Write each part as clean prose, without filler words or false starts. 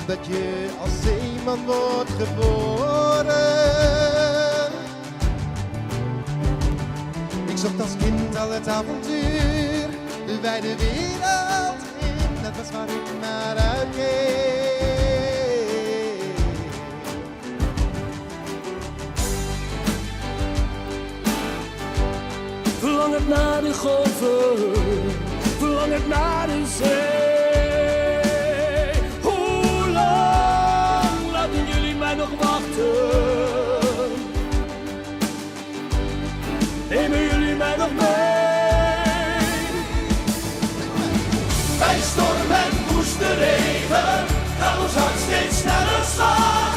dat je als zeeman wordt geboren. Ik zocht als kind al het avontuur, de wijde wereld in, dat was waar ik naar uitkeek. Verlangend naar de golven, verlangend naar de zee. Hoe lang laten jullie mij nog wachten? Nemen jullie mij nog mee? Bij storm en woeste regen gaat ons hart steeds sneller slaan.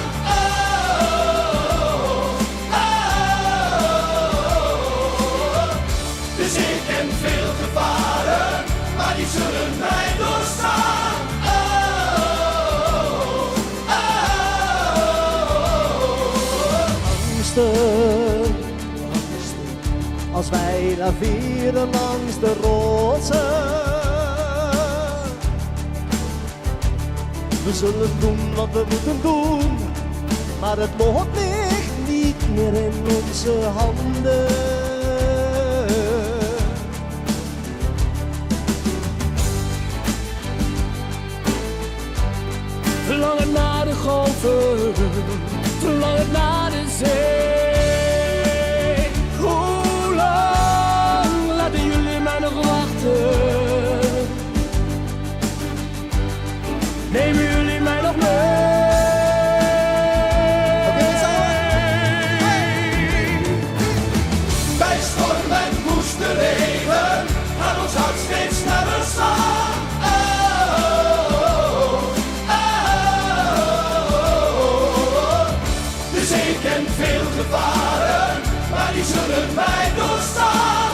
Dus ik ken veel gevaren, maar die zullen mij doorstaan. Angsten, als wij laveren langs de rotsen. We zullen doen wat we moeten doen, maar het lot ligt niet meer in onze handen. Verlangen naar de golven, verlangen naar de zee. Hoe lang laten jullie mij nog wachten? Nemen jullie mij nog mee? Bij storm en woeste regen gaat ons hart steeds sneller slaan. Ik ken veel gevaren, maar die zullen mij doorstaan.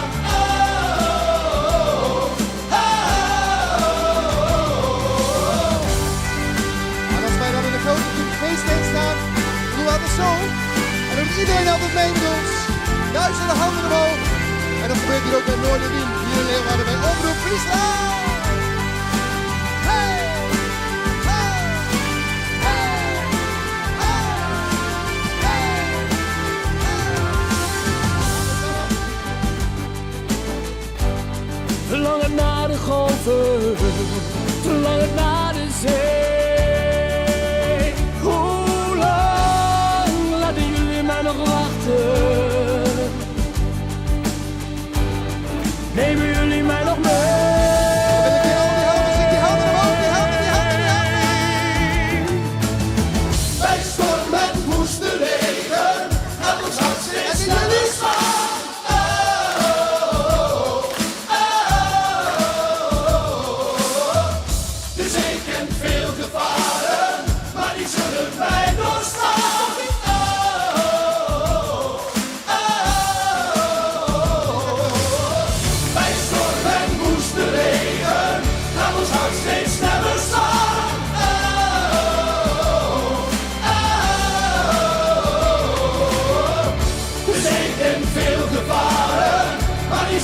En als wij dan in de grote feesttent staan, doen we altijd zo. En dan doet iedereen altijd mee met ons. Duizenden handen omhoog. En dat gebeurt hier ook bij Noorderwien. Hier in Leeuwarden bij Omroep Friesland. Hey! Verlangen naar de golven, verlangen naar de zee. Hoe lang laten jullie mij nog wachten? Nemen jullie mij nog mee? Bij storm en woeste regen gaat ons hart steeds sneller slaan.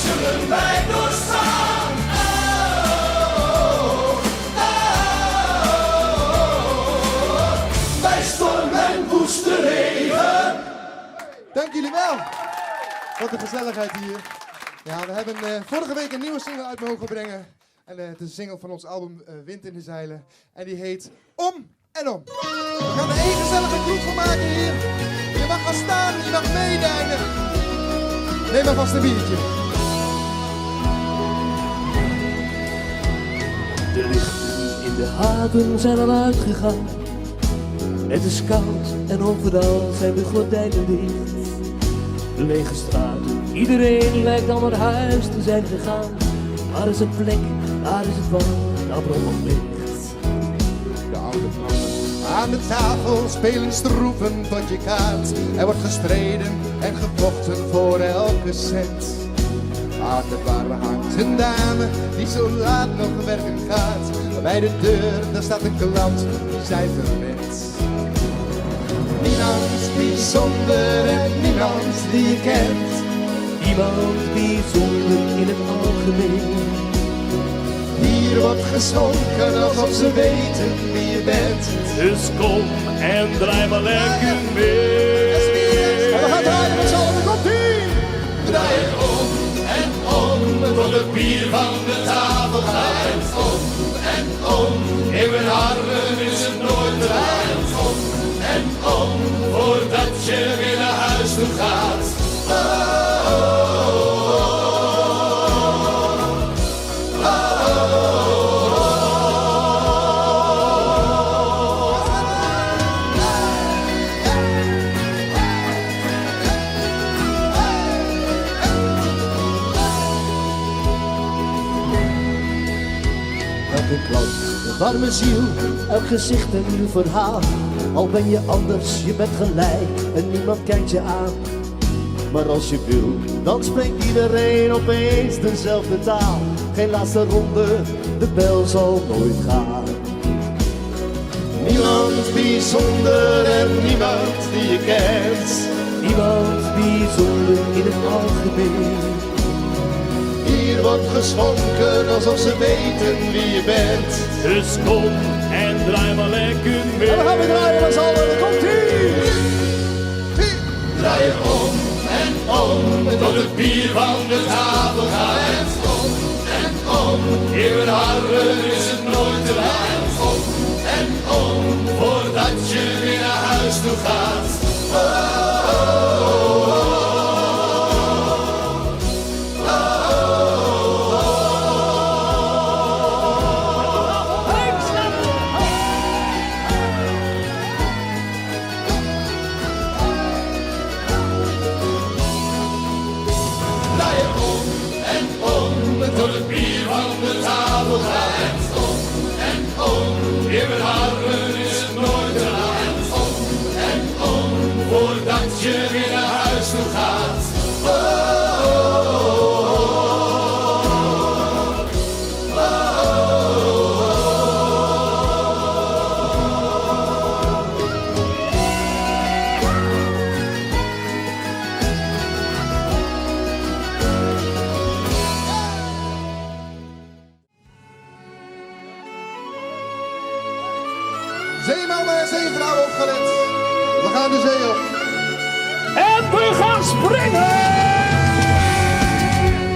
Zullen wij doorstaan. Bij storm en woeste regen. Dank jullie wel. Wat een gezelligheid hier. Ja, we hebben vorige week een nieuwe single uit mogen brengen. En het is een single van ons album Wind in de Zeilen. En die heet Om en Om. We gaan er één gezellige groep van maken hier. Je mag gaan staan, je mag meedijnen. Neem maar vast een biertje. De lichten in de haven zijn al uitgegaan. Het is koud en overal zijn de gordijnen dicht. Lege straten, iedereen lijkt al naar huis te zijn gegaan. Waar is het plek, waar is het warm, daar brandt nog licht. De oude mannen aan de tafel spelen stroeven tot je kaart. Er wordt gestreden en gevochten voor elke cent. Aan de bar hangt een dame die zo laat nog werken gaat. Bij de deur, daar staat een klant die zij verwent. Niemand bijzonder en niemand die je kent. Niemand bijzonder in het algemeen. Hier wordt geschonken alsof ze weten wie je bent. Dus kom en draai maar lekker mee. En we gaan draaien met z'n allen, daar komt-ie! Draai het om en om, tot het bier van de tafel gaat. Om en om, in mijn armen is het nooit te laat. Om en om, voordat je weer naar huis toe gaat. Elke klant, een warme ziel, elk gezicht een nieuw verhaal. Al ben je anders, je bent gelijk en niemand kijkt je aan. Maar als je wil, dan spreekt iedereen opeens dezelfde taal. Geen laatste ronde, de bel zal nooit gaan. Niemand bijzonder en niemand die je kent. Niemand bijzonder in het algemeen. Hier wordt geschonken alsof ze weten wie je bent. Dus kom en draai maar lekker mee. En dan gaan we draaien met z'n allen, daar komt-ie! Draai je om en om, tot het bier van de tafel gaat. Om en om, in mijn armen is het nooit te laat. Om en om, voordat je weer naar huis toe gaat. Draai je om en om, tot het bier van de tafel gaat. Om en om, in mijn armen is het nooit te laat. Om en om, voordat je weer naar huis toe gaat. Zeemannen en zeevrouwen opgelet. We gaan de zee op. En we gaan springen!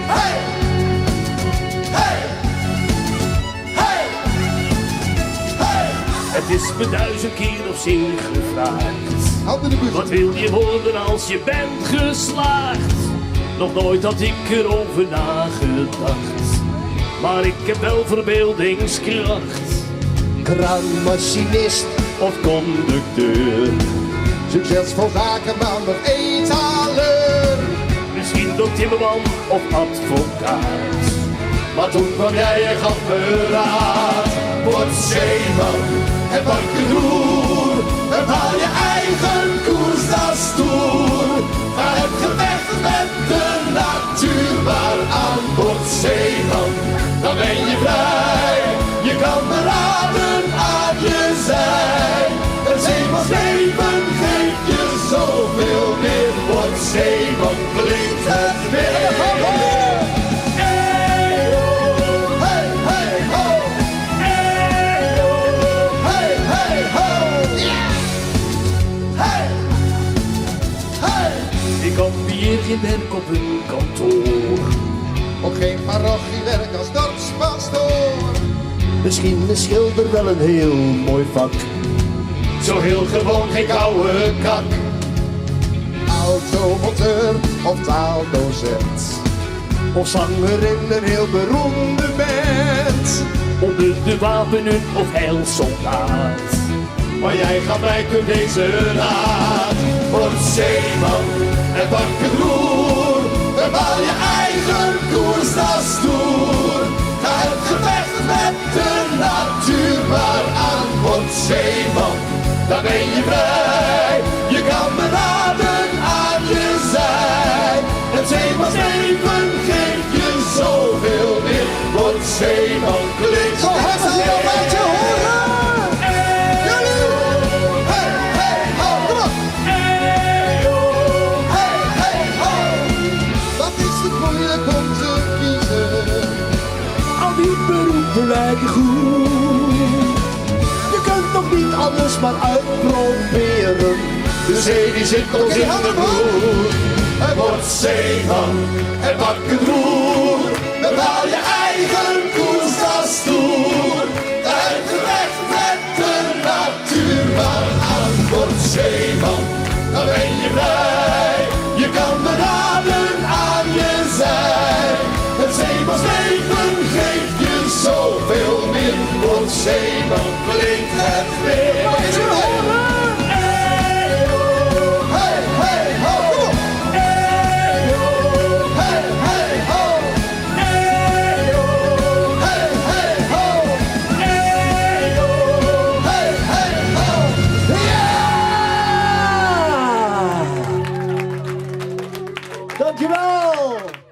Hey! Hey! Hey! Hey! Het is me 1000 keer op zee gevraagd. Hand in de buurt. Wat wil je worden als je bent geslaagd? Nog nooit had ik erover nagedacht. Maar ik heb wel verbeeldingskracht. Kraanmachinist, Of conducteur. succesvol zakenman of eetaler. Misschien ook timmerman of advocaat. Maar toen kwam jij en gaf me raad. Word zeeman en pak je roer. Bepaal je eigen koers, dat is stoer. Ga het gevecht met de natuur maar aan. Word zeeman, dan ben je vrij. Je kameraden aan je zij. Een zeemansleven geeft je zoveel meer. Word zeeman, klinkt het weer. Hey, hey, ho! Hey, hey, ho! Hey! Hey! Ik ambieer geen werk op een kantoor. Ook geen parochiewerk als dorpspastoor. Misschien is schilder wel een heel mooi vak. Zo heel gewoon, geen koude kak. Automonteur of taaldocent. Of zanger in een heel beroemde band. Onder de wapenen of heilsoldaat. Maar jij gaat mij door deze raad. Word zeeman en pak het roer. Bepaal je eigen koers, dat is stoer. Ga het gevecht met de natuur maar aan. Word zeeman, dan ben je vrij. Je kameraden aan je zij. Het zeemansleven geeft je zoveel meer. Word zeeman, klinkt Zo hard als je een beetje horen! Hey, hey, ho! Kom op! Hey, hey, ho! Wat is het moeilijk om te kiezen? Al die beroepen lijken goed. Je kunt nog niet alles maar uitproberen. De zee die zit ons in de bloed. Het wordt zeeman en pak het roer. Bepaal je eigen koers, dat is stoer. Uitgelegd met de natuur, maar aan wordt zeeman, dan ben je vrij. Je kan beraden aan je zij. Het zeemansleven geeft je zoveel meer. Word zeeman, klinkt het weer. Hey, hey, ho! Hey, hey, ho! Hey, hey, ho! Hey, hey, ho! Ja! Dankjewel!